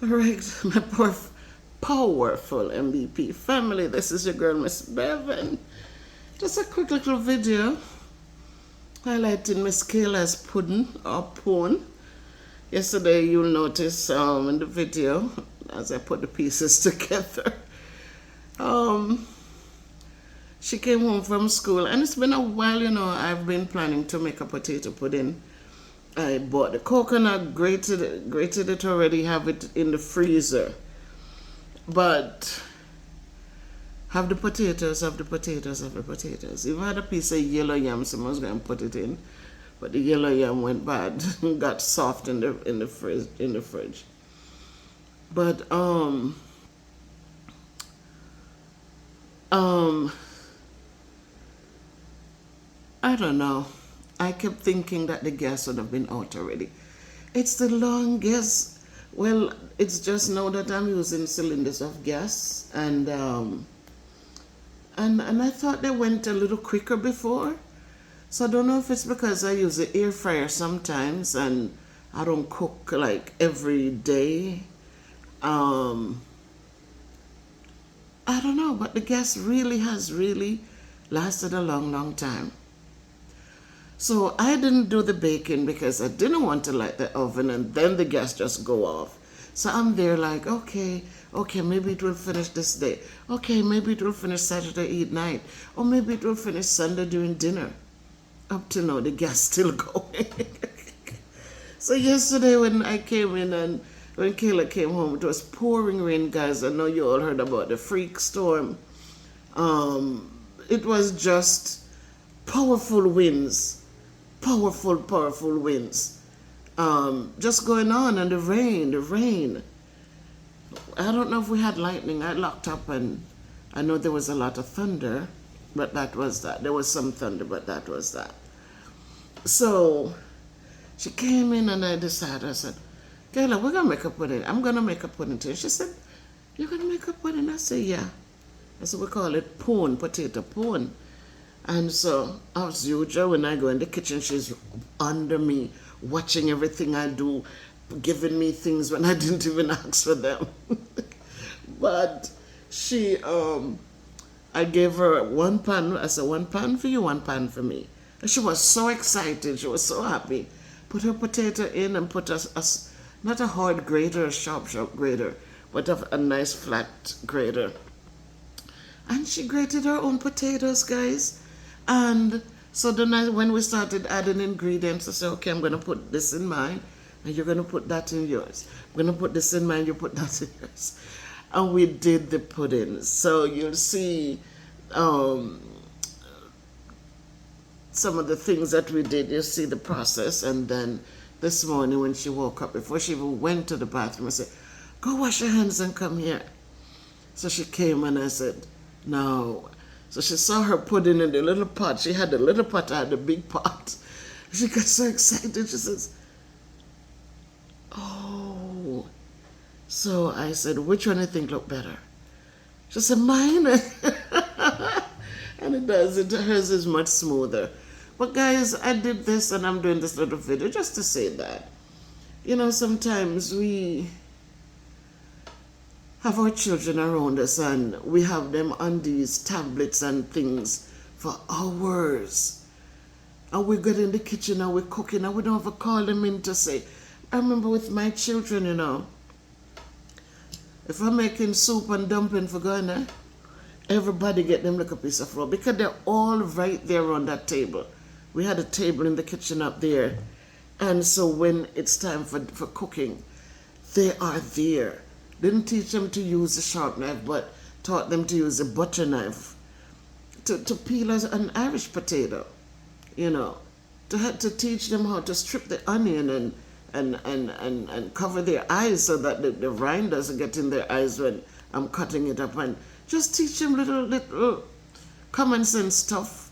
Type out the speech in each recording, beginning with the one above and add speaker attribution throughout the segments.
Speaker 1: All right, my powerful MVP family. This is your girl, Miss Bevan. Just a quick little video highlighting Miss Kayla's pudding or pone. Yesterday, you'll notice in the video as I put the pieces together. She came home from school, and it's been a while, I've been planning to make a potato pudding. I bought the coconut, grated it already, have it in the freezer. But have the potatoes. If I had a piece of yellow yam, someone's going to put it in, but the yellow yam went bad, got soft in the fridge. But I don't know. I kept thinking that the gas would have been out already. It's the long gas. Well, it's just now that I'm using cylinders of gas, and I thought they went a little quicker before. So I don't know if it's because I use the air fryer sometimes and I don't cook like every day. I don't know, but the gas has lasted a long time. So I didn't do the baking because I didn't want to light the oven and then the gas just go off. So I'm there like, okay, maybe it will finish this day. Okay, maybe it will finish Saturday night. Or maybe it will finish Sunday during dinner. Up to now, the gas still going. So yesterday when I came in and when Kayla came home, it was pouring rain, guys. I know you all heard about the freak storm. It was just powerful winds. Powerful winds. Just going on, and the rain. I don't know if we had lightning. I locked up and I know there was a lot of thunder, but that was that. There was some thunder, but that was that. So she came in and I said, Kayla, we're going to make a pudding. I'm going to make a pudding too. She said, you're going to make a pudding? I said, yeah. That's what we call it, pone, potato pone. And so, as usual, when I go in the kitchen, she's under me, watching everything I do, giving me things when I didn't even ask for them. But she, I gave her one pan. I said, one pan for you, one pan for me. And she was so excited. She was so happy. Put her potato in and put not a hard grater, a sharp grater, but a nice flat grater. And she grated her own potatoes, guys. And so then when we started adding ingredients, I said, okay, I'm going to put this in mine, and you're going to put that in yours. I'm going to put this in mine, you put that in yours. And we did the pudding. So you'll see some of the things that we did. You'll see the process. And then this morning when she woke up, before she even went to the bathroom, I said, go wash your hands and come here. So she came and I said, no. So she saw her pudding in the little pot. She had the little pot, I had the big pot. She got so excited. She says, oh. So I said, which one do you think look better? She said, mine. And it does. Hers is much smoother. But guys, I did this and I'm doing this little video just to say that. Sometimes we have our children around us and we have them on these tablets and things for hours. And we get in the kitchen and we're cooking and we don't ever call them in to say. I remember with my children, if I'm making soup and dumpling for Ghana, everybody get them like a piece of roll because they're all right there on that table. We had a table in the kitchen up there. And so when it's time for cooking, they are there. Didn't teach them to use a sharp knife, but taught them to use a butter knife to peel an Irish potato, to teach them how to strip the onion and cover their eyes so that the rind doesn't get in their eyes when I'm cutting it up, and just teach them little common sense stuff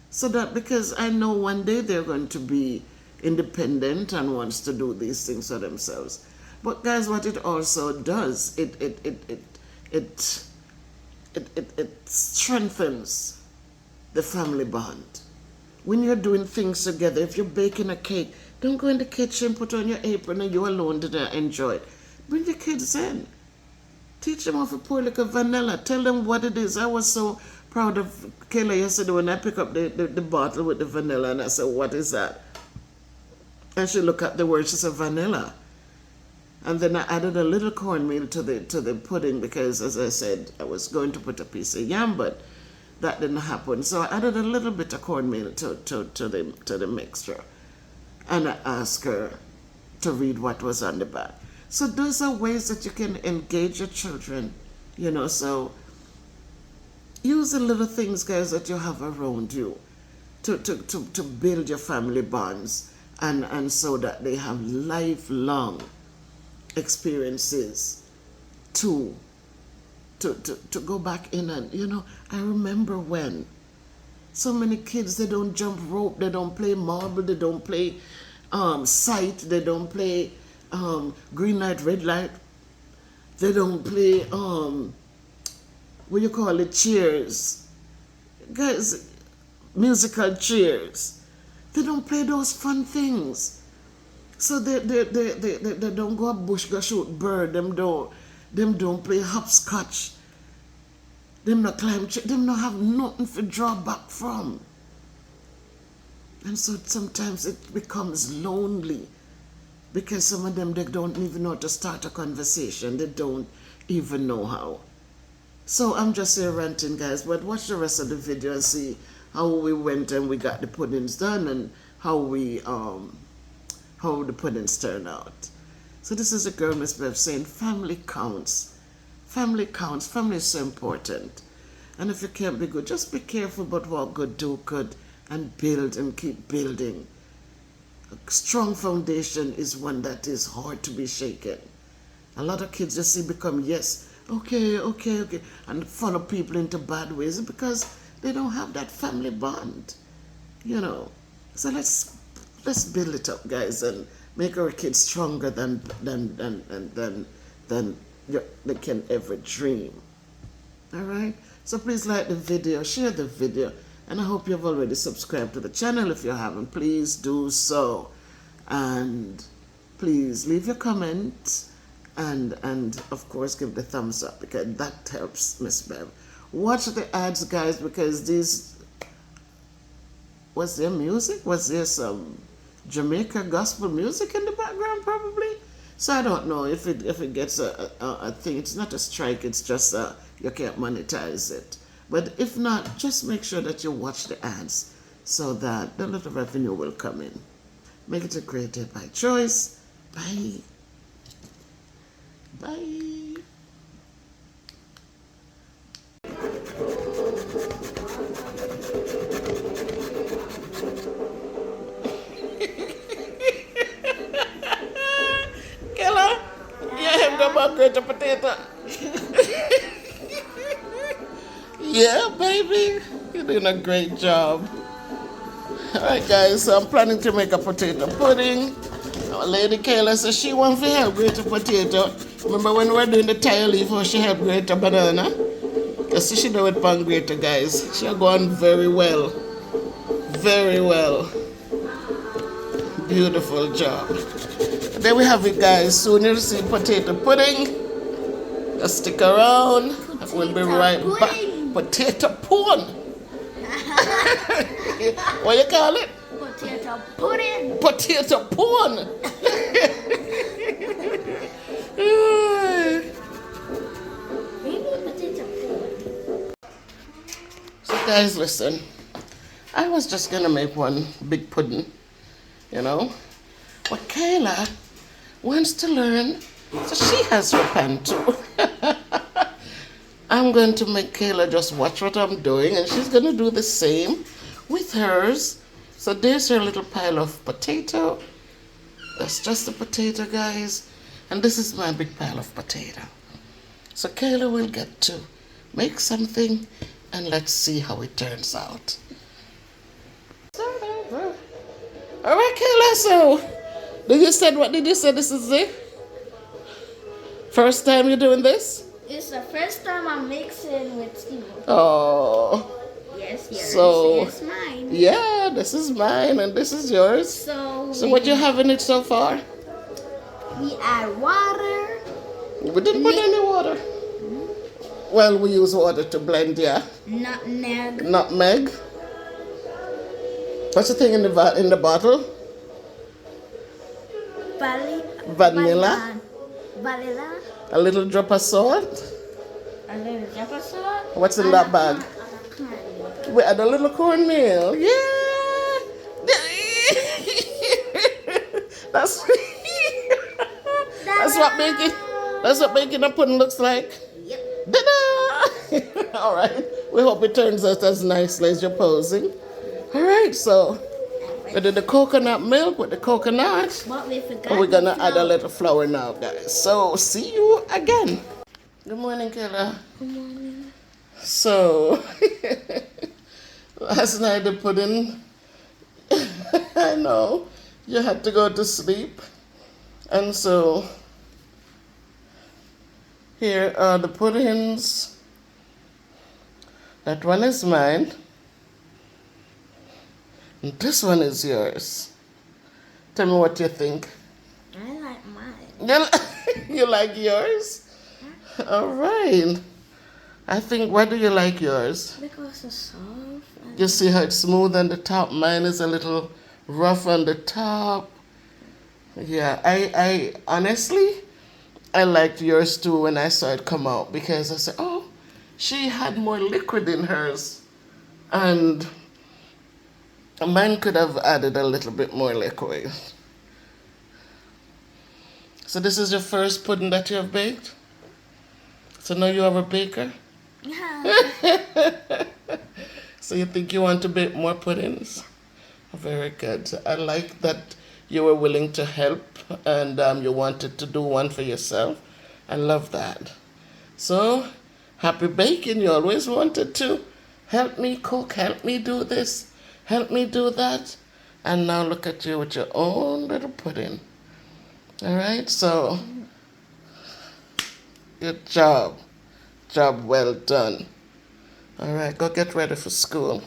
Speaker 1: so that, because I know one day they're going to be independent and wants to do these things for themselves. But guys, what it also does, it strengthens the family bond. When you're doing things together, if you're baking a cake, don't go in the kitchen, put on your apron and you alone to enjoy it. Bring your kids in. Teach them how to pour like a vanilla. Tell them what it is. I was so proud of Kayla yesterday when I picked up the bottle with the vanilla and I said, what is that? And she looked at the word, she said vanilla. And then I added a little cornmeal to the pudding because, as I said, I was going to put a piece of yam, but that didn't happen. So I added a little bit of cornmeal to the mixture. And I asked her to read what was on the back. So those are ways that you can engage your children, you know. So use the little things, guys, that you have around you to build your family bonds and so that they have lifelong experiences to go back in. And, you know, I remember when so many kids, they don't jump rope, they don't play marble, they don't play sight, they don't play green light, red light. They don't play what you call it, cheers. Guys, musical chairs. They don't play those fun things. So they don't go up bush, go shoot bird. Them don't play hopscotch. Them not climb tree. Them not have nothing to draw back from. And so sometimes it becomes lonely. Because some of them, they don't even know how to start a conversation. They don't even know how. So I'm just here ranting, guys, but watch the rest of the video and see how we went and we got the puddings done and how the puddings turned out. So this is a girl, Miss Bev, saying family counts. Family counts. Family is so important. And if you can't be good, just be careful about what good, do good, and build and keep building. A strong foundation is one that is hard to be shaken. A lot of kids just become yes, okay, and follow people into bad ways because they don't have that family bond, you know. So let's build it up, guys, and make our kids stronger than they can ever dream. All right. So please like the video, share the video. And I hope you've already subscribed to the channel. If you haven't, please do so. And please leave your comments and of course give the thumbs up because that helps Miss Bev. Watch the ads, guys, because these, was there music? Was there some Jamaica gospel music in the background probably? So I don't know if it gets a thing. It's not a strike, it's just you can't monetize it. But if not, just make sure that you watch the ads so that the little revenue will come in. Make it a great day by choice. Bye. Bye. Kayla, you have got my great potato. Yeah, baby, you're doing a great job. Alright, guys, so I'm planning to make a potato pudding. Our lady Kayla says she wants to help grate a potato. Remember when we were doing the tile leaf, how she helped grate a banana? You see she do it pan grater, guys. She gone very well. Very well. Beautiful job. There we have it, guys. Soon you'll see potato pudding. Just stick around. We'll be right back. Potato pudding. What you call it?
Speaker 2: Potato pudding.
Speaker 1: Potato pudding. So guys, listen. I was just gonna make one big pudding, you know. But Kayla wants to learn, so she has her pan too. I'm going to make Kayla just watch what I'm doing, and she's going to do the same with hers. So there's her little pile of potato. That's just the potato, guys. And this is my big pile of potato. So Kayla will get to make something, and let's see how it turns out. All right, Kayla, so what did you say this is it? First time you're doing this?
Speaker 2: It's the first time I'm mixing with Steve.
Speaker 1: Oh.
Speaker 2: Yes,
Speaker 1: So,
Speaker 2: it's mine.
Speaker 1: Yeah, this is mine and this is yours.
Speaker 2: So
Speaker 1: what you have in it so far?
Speaker 2: We add water,
Speaker 1: We didn't put any water. Well, we use water to blend, yeah.
Speaker 2: Nutmeg.
Speaker 1: Nutmeg. What's the thing in the bottle? Vanilla.
Speaker 2: Vanilla.
Speaker 1: A little drop of salt.
Speaker 2: A little drop of salt.
Speaker 1: What's in that bag? We add a little cornmeal. Yeah. That's that's what making a pudding looks like.
Speaker 2: Yep.
Speaker 1: Ta-da! All right. We hope it turns out as nicely as you're posing. All right. So we did the coconut milk with the coconut.
Speaker 2: But we forgot.
Speaker 1: And we're gonna add a little flour now, guys. So see you again. Good morning, Kayla.
Speaker 2: Good morning.
Speaker 1: So last night the pudding, I know you had to go to sleep, and so here are the puddings. That one is mine, and this one is yours. Tell me what you think.
Speaker 2: I like mine.
Speaker 1: You like yours? All right. I think, why do you like yours?
Speaker 2: Because it's soft.
Speaker 1: You see how it's smooth on the top? Mine is a little rough on the top. Yeah, I honestly, I liked yours too when I saw it come out, because I said, oh, she had more liquid in hers. And mine could have added a little bit more liquid. So this is your first pudding that you have baked? So now you have a baker?
Speaker 2: Yeah.
Speaker 1: So you think you want to bake more puddings? Very good. I like that you were willing to help, and you wanted to do one for yourself. I love that. So, happy baking. You always wanted to help me cook, help me do this, help me do that. And now look at you with your own little pudding. All right, so good job. Job well done. All right, go get ready for school.